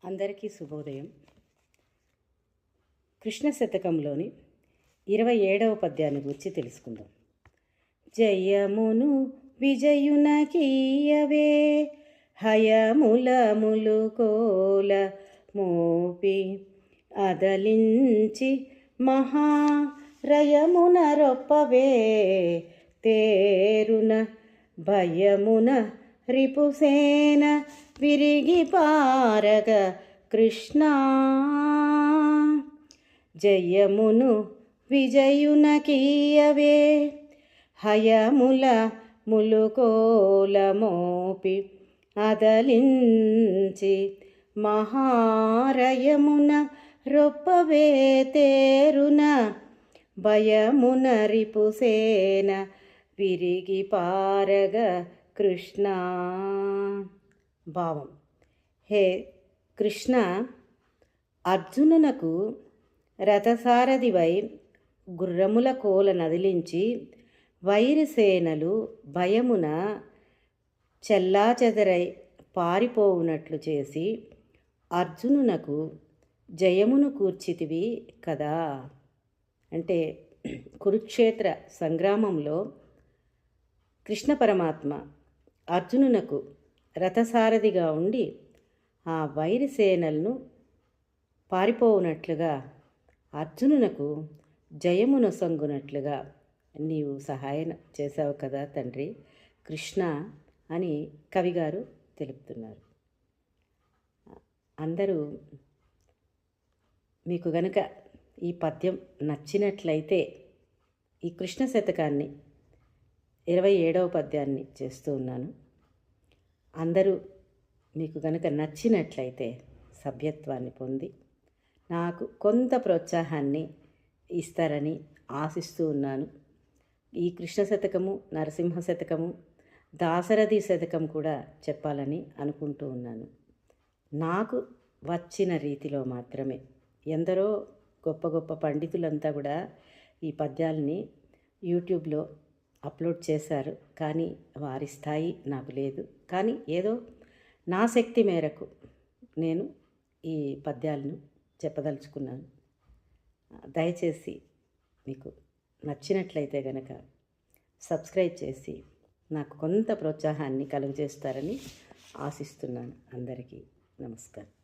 అందరికీ శుభోదయం. కృష్ణ శతకంలోని 27వ పద్యాన్ని గురించి తెలుసుకుందాం. జయమును విజయునకీయవే హయములములు కోల మోపి అదలించి మహారయమున రొప్పవే తేరున భయమున రిపుసేన విరిగి పారగ కృష్ణ. జయమును విజయునకీయవే హయముల ములుకోల మోపి అదలించి మహారయమున రొప్పవే తేరున భయమున రిపుసేన విరిగి పారగ కృష్ణ. భావం: హే కృష్ణ, అర్జునునకు రథసారథివై గుర్రముల కోల నదిలించి వైరిసేనలు భయమున చెల్లాచెదరై పారిపోవునట్లు చేసి అర్జునునకు జయమును కూర్చితివి కదా. అంటే కురుక్షేత్ర సంగ్రామంలో కృష్ణ పరమాత్మ అర్జునునకు రథసారథిగా ఉండి ఆ వైరిసేనలను పారిపోవునట్లుగా అర్జునునకు జయమును సొంగునట్లుగా నీవు సహాయం చేశావు కదా తండ్రి కృష్ణ అని కవిగారు తెలుపుతున్నారు. అందరూ మీకు గనుక ఈ పద్యం నచ్చినట్లయితే ఈ కృష్ణ శతకాన్ని 27వ పద్యాన్ని చేస్తూ ఉన్నాను. అందరూ మీకు గనుక నచ్చినట్లయితే సభ్యత్వాన్ని పొంది నాకు కొంత ప్రోత్సాహాన్ని ఇస్తారని ఆశిస్తూ ఉన్నాను. ఈ కృష్ణ శతకము, నరసింహ శతకము, దాశరథి శతకం కూడా చెప్పాలని అనుకుంటూ ఉన్నాను. నాకు వచ్చిన రీతిలో మాత్రమే. ఎందరో గొప్ప గొప్ప పండితులంతా కూడా ఈ పద్యాలని యూట్యూబ్లో అప్లోడ్ చేశారు, కానీ వారి స్థాయి నాకు లేదు. కానీ ఏదో నా శక్తి మేరకు నేను ఈ పద్యాలను చెప్పదలుచుకున్నాను. దయచేసి మీకు నచ్చినట్లయితే గనక సబ్స్క్రైబ్ చేసి నాకు కొంత ప్రోత్సాహాన్ని కలుగజేస్తారని ఆశిస్తున్నాను. అందరికీ నమస్కారం.